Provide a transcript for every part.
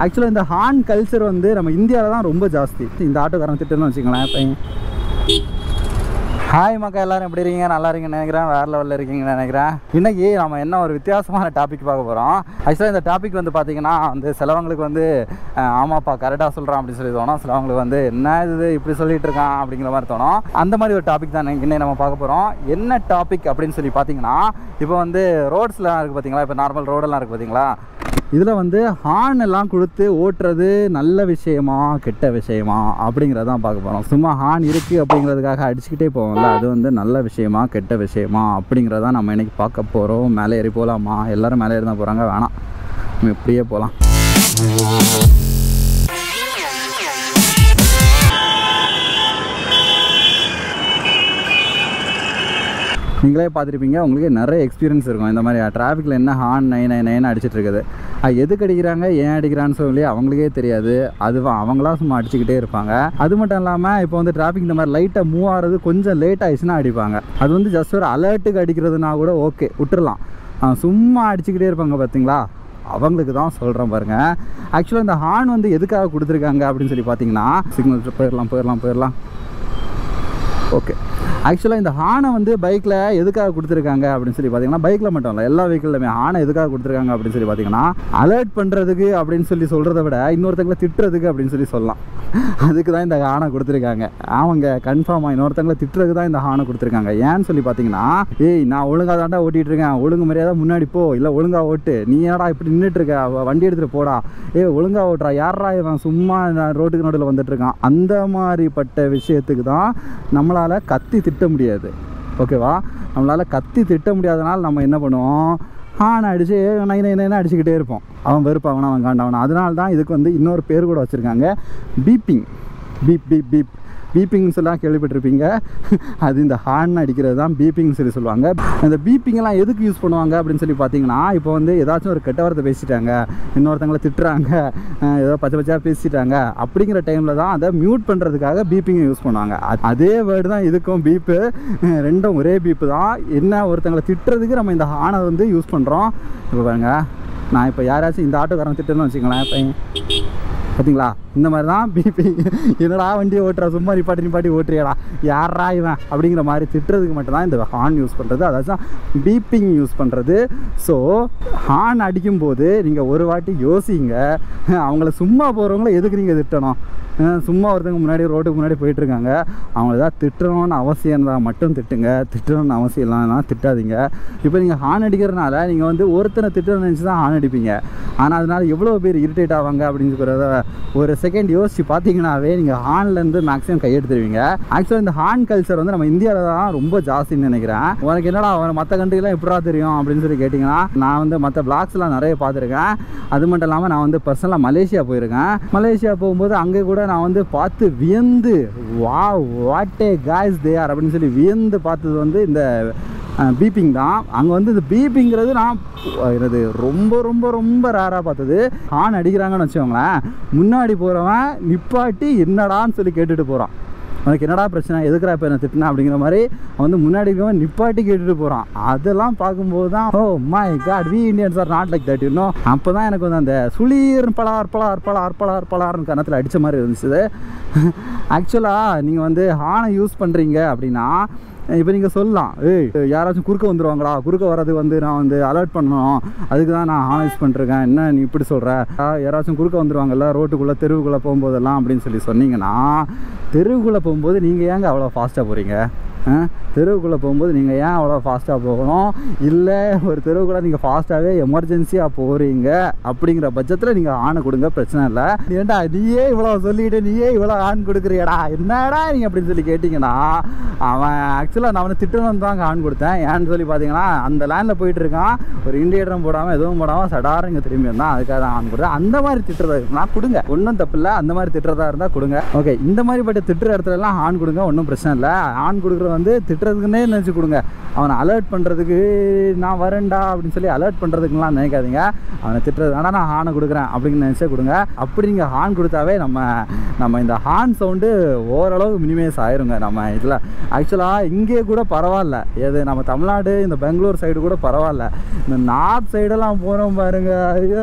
ஆக்சுவலாக இந்த horn culture வந்து நம்ம இந்தியாவில் தான் ரொம்ப ஜாஸ்தி. இந்த ஆட்டோக்காரன் திட்டுன்னு வச்சுக்கலாம். இப்போ ஹாய் மக்கா, எல்லோரும் எப்படி இருக்கீங்க? நல்லா இருக்கீங்கன்னு நினைக்கிறேன். வேறு லெவலில் இருக்கீங்கன்னு நினைக்கிறேன். இன்றைக்கி நம்ம என்ன ஒரு வித்தியாசமான டாபிக் பார்க்க போகிறோம். ஆக்சுவலாக இந்த டாபிக் வந்து பார்த்திங்கன்னா வந்து சிலவங்களுக்கு வந்து ஆமாப்பா கரெக்டாக சொல்கிறான் அப்படின்னு சொல்லி தோணும். சிலவங்களுக்கு வந்து என்ன இது இப்படி சொல்லிட்டு இருக்கான் அப்படிங்கிற மாதிரி தோணும். அந்த மாதிரி ஒரு டாபிக் தான் இன்னைக்கு நம்ம பார்க்க போகிறோம். என்ன டாபிக் அப்படின்னு சொல்லி பார்த்தீங்கன்னா, இப்போ வந்து ரோட்ஸ்லாம் இருக்குது பார்த்தீங்களா, இப்போ நார்மல் ரோடெல்லாம் இருக்குது பார்த்தீங்களா, இதில் வந்து ஹார்ன் எல்லாம் கொடுத்து ஓட்டுறது நல்ல விஷயமா கெட்ட விஷயமா அப்படிங்கிறதான் பார்க்க போகிறோம். சும்மா ஹார்ன் இருக்குது அப்படிங்கிறதுக்காக அடிச்சுக்கிட்டே போவோம்ல, அது வந்து நல்ல விஷயமா கெட்ட விஷயமா அப்படிங்கிறதான் நம்ம இன்றைக்கி பார்க்க போகிறோம். மேலே ஏறி போகலாமா? எல்லோரும் மேலே ஏறி தான் போகிறாங்க, வேணாம் நம்ம இப்படியே போகலாம். நீங்களே பார்த்துருப்பீங்க, உங்களுக்கு நிறைய எக்ஸ்பீரியன்ஸ் இருக்கும். இந்த மாதிரி டிராஃபிக்கில் என்ன ஹார்ன் நைன் அடிச்சிட்டு இருக்குது, எதுக்கு அடிக்கிறாங்க ஏன் அடிக்கிறான்னு சொல்லி அவங்களுக்கே தெரியாது. அவங்களா சும்மா அடிச்சுக்கிட்டே இருப்பாங்க. அது மட்டும் இல்லாமல் இப்போ வந்து டிராஃபிக் இந்த மாதிரி லைட்டாக மூவ் ஆகிறது கொஞ்சம் லேட் ஆகிடுச்சுன்னா அடிப்பாங்க. அது வந்து ஜஸ்ட் ஒரு அலர்ட்டுக்கு அடிக்கிறதுனா கூட ஓகே விட்டுறலாம். சும்மா அடிச்சுக்கிட்டே இருப்பாங்க பார்த்தீங்களா, அவங்களுக்கு தான் சொல்கிறேன் பாருங்கள். ஆக்சுவலாக இந்த ஹார்ன் வந்து எதுக்காக கொடுத்துருக்காங்க அப்படின்னு சொல்லி பார்த்தீங்கன்னா, சிக்னல் போயிடலாம் ஓகே. ஆக்சுவலாக இந்த ஹார்னை வந்து பைக்கில் எதுக்காக கொடுத்துருக்காங்க அப்படின்னு சொல்லி பார்த்தீங்கன்னா, பைக்கில் மட்டும் இல்லை எல்லா வெஹிக்கிள்லையுமே ஹார்னை எதுக்காக கொடுத்துருக்காங்க அப்படின்னு சொல்லி பார்த்தீங்கன்னா, அலர்ட் பண்ணுறதுக்கு அப்படின்னு சொல்லி சொல்கிறத விட இன்னொருத்தங்களை திட்டுறதுக்கு அப்படின்னு சொல்லி சொல்லலாம். அதுக்கு தான் இந்த ஹார்னை கொடுத்துருக்காங்க. அவங்க கன்ஃபார்மாக இன்னொருத்தங்களை திட்டுறதுக்கு தான் இந்த ஹார்னை கொடுத்துருக்காங்க. ஏன்னு சொல்லி பார்த்தீங்கன்னா, ஏய் நான் ஒழுங்காக தாண்டா ஓட்டிகிட்டு இருக்கேன், ஒழுங்கு முறையாக தான் முன்னாடி போ, இல்லை ஒழுங்காக ஓட்டு, நீ என்னடா இப்படி நின்றுட்டு இருக்க, வண்டி எடுத்துகிட்டு போடா, ஒழுங்காக ஓட்டுறா, யாரா இவன் சும்மா ரோட்டுக்கு நடுவில் வந்துட்டுருக்கான், அந்த மாதிரிப்பட்ட விஷயத்துக்கு தான் நம்மளால் கத்தி திட்ட முடியாது. ஓகேவா? நம்மளால் கத்தி திட்ட முடியாதனால நம்ம என்ன பண்ணுவோம், ஹார்ன் அடித்து நைன் அடிச்சுக்கிட்டே இருப்போம். அவன் வெறுப்பாகணும், அவன் காண்டவனா. அதனால தான் இதுக்கு வந்து இன்னொரு பேர் கூட வச்சுருக்காங்க, பீப்பிங். பீப் பீப்பிங்னு சொல்லலாம் கேள்விப்பட்டிருப்பீங்க. அது இந்த ஹார்ன் அடிக்கிறது தான் பீப்பிங்னு சொல்லுவாங்க. இந்த பீப்பிங்கெல்லாம் எதுக்கு யூஸ் பண்ணுவாங்க அப்படின்னு சொல்லி பார்த்தீங்கன்னா, இப்போ வந்து ஏதாச்சும் ஒரு கெட்ட வார்த்தை பேசிட்டாங்க, இன்னொருத்தங்களை திட்டுறாங்க, ஏதோ பச்சையாக பேசிட்டாங்க அப்படிங்கிற டைமில் தான் அதை மியூட் பண்ணுறதுக்காக பீப்பிங்கை யூஸ் பண்ணுவாங்க. அதே வேர்டு தான் இதுக்கும் பீப்பு, ரெண்டும் ஒரே பீப்பு தான். என்ன ஒருத்தங்களை திட்டுறதுக்கு நம்ம இந்த ஹார்னை வந்து யூஸ் பண்ணுறோம். இப்போ பாருங்க, நான் இப்போ யாராச்சும் இந்த ஆட்டோக்காரன் திட்டுன்னு வச்சுக்கலாம், இப்போ பார்த்தீங்களா, இந்த மாதிரி தான் பிபி. என்னடா வண்டியை ஓட்டுறா, சும்மா நிப்பாட்டி ஓட்டுறியாடா, யாரா இவன் அப்படிங்கிற மாதிரி திட்டுறதுக்கு மட்டும்தான் இந்த ஹார்ன் யூஸ் பண்ணுறது, அதாச்சும் பீப்பிங் யூஸ் பண்ணுறது. ஸோ ஹார்ன் அடிக்கும்போது நீங்கள் ஒரு வாட்டி யோசிங்க, அவங்கள சும்மா போகிறவங்கள எதுக்கு நீங்கள் திட்டணும்? சும்மா ஒருத்தவங்க முன்னாடி ரோட்டுக்கு முன்னாடி போயிட்டுருக்காங்க, அவங்கள தான் திட்டணும்னு அவசியம் இருந்தால் மட்டும் திட்டுங்க, திட்டணும்னு அவசியம் இல்லைன்னா திட்டாதீங்க. இப்போ நீங்கள் ஹார்ன் அடிக்கிறதுனால நீங்கள் வந்து ஒருத்தனை திட்டணும்னு நினச்சி தான் ஹார்ன் அடிப்பீங்க. ஆனால் அதனால் எவ்வளோ பேர் இரிட்டேட் ஆவாங்க அப்படிங்கிறத ஒரு செகண்ட் யோசிச்சு பார்த்தீங்கன்னாவே நீங்கள் ஹார்ன்லேருந்து மேக்ஸிமம் கையெடுத்துருவீங்க. ஆக்சுவலாக இந்த ஹார்ன் கல்ச்சர் வந்து நம்ம இந்தியாவில் தான் ரொம்ப ஜாஸ்தின்னு நினைக்கிறேன். உனக்கு என்னடா மற்ற கண்ட்ரிலாம் எப்படா தெரியும் அப்படின்னு சொல்லி கேட்டிங்கன்னா, நான் வந்து மற்ற பிளாக்ஸ்லாம் நிறைய பார்த்துருக்கேன். அது மட்டும் இல்லாமல் நான் வந்து பர்சனலாக மலேசியா போயிருக்கேன். மலேசியா போகும்போது அங்கே கூட நான் வந்து பார்த்து வியந்து what A guys they are அப்படின்னு சொல்லி வியந்து பார்த்தது வந்து இந்த பீப்பிங் தான். அங்கே வந்து இந்த பீப்பிங்கிறது நான் இது ரொம்ப ரொம்ப ரொம்ப ரேராக பார்த்தது. ஹார்ன் அடிக்கிறாங்கன்னு வச்சுக்கோங்களேன், முன்னாடி போகிறவன் நிப்பாட்டி என்னடான்னு சொல்லி கேட்டுட்டு போகிறான், உனக்கு என்னடா பிரச்சனை, எதுக்குறா இப்போ என்ன திட்டினா அப்படிங்கிற மாதிரி அவன் வந்து முன்னாடி இருக்கவன் நிப்பாட்டி கேட்டுட்டு போகிறான். அதெல்லாம் பார்க்கும்போது தான் oh my god, we Indians are not like that இன்னும். அப்போ தான் எனக்கு வந்து அந்த சுளீர் பலார்னு கணத்தில் அடித்த மாதிரி இருந்துச்சு. ஆக்சுவலாக நீங்கள் வந்து ஹார்னை யூஸ் பண்ணுறீங்க அப்படின்னா, இப்போ நீங்கள் சொல்லலாம், யாராச்சும் குறுக்க வந்துடுவாங்களா, குறுக்க வர்றது வந்து நான் வந்து அலர்ட் பண்ணணும், அதுக்கு தான் நான் ஹார்ன் யூஸ் பண்ணிருக்கேன், என்ன நீ இப்படி சொல்கிற, யாராச்சும் குறுக்க வந்துடுவாங்கல்ல ரோட்டுக்குள்ளே தெருவுக்குள்ளே போகும்போதெல்லாம் அப்படின்னு சொல்லி சொன்னீங்கன்னா, தெருவுக்குள்ளே போகும்போது நீங்கள் ஏங்க அவ்வளோ ஃபாஸ்ட்டாக போகிறீங்க? தெருவுக்குள்ளே போகும்போது நீங்கள் ஏன் அவ்வளோ ஃபாஸ்ட்டாக போகணும்? இல்லை ஒரு தெருவுக்குள்ளே நீங்கள் ஃபாஸ்ட்டாகவே எமர்ஜென்சியாக போகிறீங்க அப்படிங்கிற பட்சத்தில் நீங்கள் ஆணை கொடுங்க, பிரச்சனை இல்லை. ஏன்டா நீயே இவ்வளோ சொல்லிவிட்டு நீயே இவ்வளோ ஆண் கொடுக்குறியடா, என்னடா நீங்கள் அப்படின்னு சொல்லி கேட்டிங்கன்னா, அவன் ஆக்சுவலாக நான் அவனை திட்டணும்னு தான் ஆண் கொடுத்தேன். ஏன்னு சொல்லி பார்த்தீங்கன்னா, அந்த லேண்டில் போயிட்டுருக்கான், ஒரு இண்டிகேட்டரும் போடாமல் எதுவும் போடாமல் சடாரம் இங்கே திரும்பி இருந்தால் அதுக்காக தான் ஆண் கொடுத்தேன். அந்த மாதிரி திட்டுறதா நான் கொடுங்க, ஒன்றும் தப்பு இல்லை. அந்த மாதிரி திட்டுறதா இருந்தால் கொடுங்க. ஓகே, இந்த மாதிரிப்பட்ட திட்டுற இடத்துலலாம் ஆண் கொடுங்க, ஒன்றும் பிரச்சனை இல்லை. ஆண் கொடுக்குற வந்து திட்டுறதுக்குன்னே நினச்சி கொடுங்க. அவனை அலர்ட் பண்ணுறதுக்கு நான் வரேன்டா அப்படின்னு சொல்லி அலர்ட் பண்ணுறதுக்குலாம் நினைக்காதீங்க. அவனை திட்டுறது ஆனால் நான் ஹார்னை கொடுக்குறேன் அப்படின்னு நினச்சே கொடுங்க. அப்படி நீங்கள் ஹார்ன் கொடுத்தாவே நம்ம இந்த ஹார்ன் சவுண்டு ஓரளவு மினிமைஸ் ஆயிருங்க. நம்ம இதில் ஆக்சுவலாக இங்கே கூட பரவாயில்ல, எது நம்ம தமிழ்நாடு இந்த பெங்களூர் சைடு கூட பரவாயில்ல. இந்த நார்த் சைடெல்லாம் போகிறோம் பாருங்க,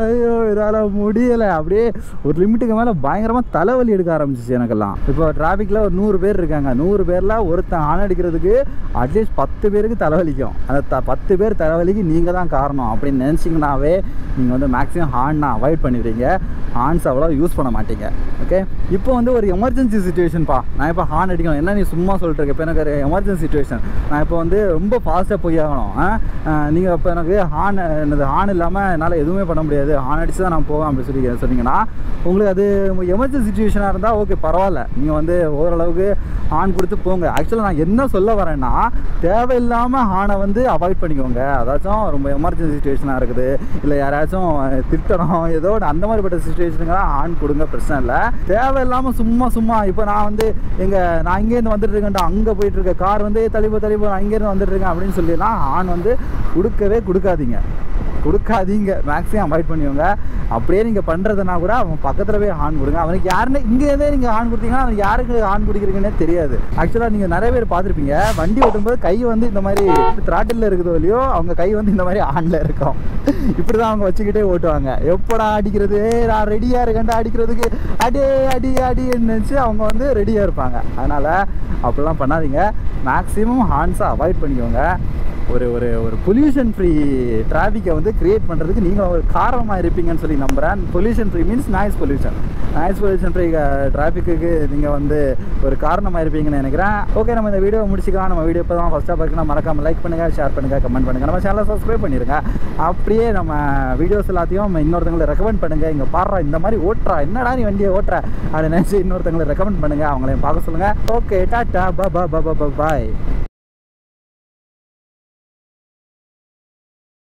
ஐயோ இதால் முடியலை. அப்படியே ஒரு லிமிட்டுக்கு மேலே பயங்கரமாக தலைவலி எடுக்க ஆரம்பிச்சிச்சு எனக்கெல்லாம். இப்போ டிராஃபிக்கில் ஒரு 100 பேர் இருக்காங்க, 100 பேரில் ஒருத்தன் ஹார்ன் அடிக்கிறதுக்கு அட்லீஸ்ட் 10 பேருக்கு தலைவலிக்கும். அந்த 10 பேர் தலைவலிக்கு நீங்கள் தான் காரணம் அப்படின்னு நினச்சிங்கனாவே நீங்கள் வந்து மேக்ஸிமம் ஹார்னை அவாய்ட் பண்ணிடுறீங்க. ஹார்ன்ஸ் அவ்வளோ யூஸ் பண்ண மாட்டீங்க. ஓகே, இப்போ வந்து ஒரு எமர்ஜென்சி சுச்சுவேஷன்ப்பா, நான் இப்போ ஹார்ன் அடிக்கணும், என்ன நீ சும்மா சொல்லிட்டு இருக்க, இப்போ எனக்கு ஒரு எமர்ஜென்சி சுச்சுவேஷன், நான் இப்போ வந்து ரொம்ப ஃபாஸ்ட்டாக போய் ஆகணும். நீங்கள் இப்போ எனக்கு ஹார்ன் இல்லாமல் என்னால் எதுவுமே பண்ண முடியாது, ஹார்ன் அடித்து தான் நான் போவேன் அப்படின்னு சொல்லி சொன்னீங்கன்னா, உங்களுக்கு அது எமர்ஜென்சி சுச்சுவேஷனாக இருந்தால் ஓகே பரவாயில்ல, நீங்கள் வந்து ஓரளவுக்கு ஹார்ன் கொடுத்து போங்க. ஆக்சுவலாக நான் என்ன சொல்ல வரேன்னா, தேவையில்லாமல் ஹார்னை வந்து அவாய்ட் பண்ணிக்கோங்க. அதாச்சும் ரொம்ப எமர்ஜென்சி சுச்சுவேஷனாக இருக்குது, இல்லை யாராச்சும் திட்டணும் ஏதோ அந்த மாதிரிப்பட்ட சுச்சுவேஷனுங்க தான் ஹார்ன் கொடுங்க, பிரச்சனை இல்லை. தேவையில்லாமல் சும்மா இப்போ நான் வந்து நான் இங்கேருந்து வந்துட்டு இருக்கேன்டா, அங்கே போயிட்டு இருக்க கார் வந்து தள்ளிப்போ நான் இங்கேருந்து வந்துட்டு இருக்கேன் அப்படின்னு சொல்லிலாம் ஹார்ன் வந்து கொடுக்காதீங்க. மேக்ஸிமம் அவாய்ட் பண்ணிக்கோங்க. அப்படியே நீங்கள் பண்ணுறதுனா கூட அவன் பக்கத்தில் போய் ஹார்ன் கொடுங்க. அவனுக்கு யாருன்னு இங்கேருந்தே நீங்கள் ஹார்ன் கொடுத்தீங்கன்னா அவனுக்கு யாருக்கு ஹார்ன் கொடுக்குறீங்கன்னே தெரியாது. ஆக்சுவலாக நீங்கள் நிறைய பேர் பார்த்துருப்பீங்க, வண்டி ஓட்டும்போது கை வந்து இந்த மாதிரி த்ராட்டில் இருக்குதோ இல்லையோ, அவங்க கை வந்து இந்த மாதிரி ஆனில் இருக்கும். இப்படி தான் அவங்க வச்சுக்கிட்டே ஓட்டுவாங்க. எப்படா அடிக்கிறது, நான் ரெடியாக இருக்கேன்டா அடிக்கிறதுக்கு, அடின்னு நினச்சி அவங்க வந்து ரெடியாக இருப்பாங்க. அதனால் அப்படிலாம் பண்ணாதீங்க. மேக்ஸிமம் ஹார்ன்ஸை அவாய்ட் பண்ணிக்கோங்க. ஒரு பொல்யூஷன் ஃப்ரீ டிராஃபிக்கை வந்து க்ரியேட் பண்ணுறதுக்கு நீங்கள் ஒரு காரணமாக இருப்பீங்கன்னு சொல்லி நம்புகிறேன். Pollution free means noise pollution free டிராஃபிக்கு நீங்கள் வந்து ஒரு காரணமாக இருப்பீங்கன்னு நினைக்கிறேன். ஓகே, நம்ம இந்த வீடியோவை முடிச்சிக்கலாம். நம்ம வீடியோ இப்போ தான் ஃபஸ்ட்டாக பார்க்கணும், மறக்காமல் லைக் பண்ணுங்கள், ஷேர் பண்ணுங்கள், கமெண்ட் பண்ணுங்கள், நம்ம சேனலை சப்ஸ்கிரைப் பண்ணிடுங்க. அப்படியே நம்ம வீடியோஸ் எல்லாத்தையும் இன்னொருத்தங்களை ரெக்கமெண்ட் பண்ணுங்கள். இங்கே பாடுறா இந்த மாதிரி ஓட்டுறா, என்னடா நீ வண்டியை ஓட்டுற அப்படின்னு நினச்சி இன்னொருத்தங்களை ரெக்கமெண்ட் பண்ணுங்கள், அவங்களையும் பார்க்க சொல்லுங்கள். ஓகே, டாட்டா, பாய்.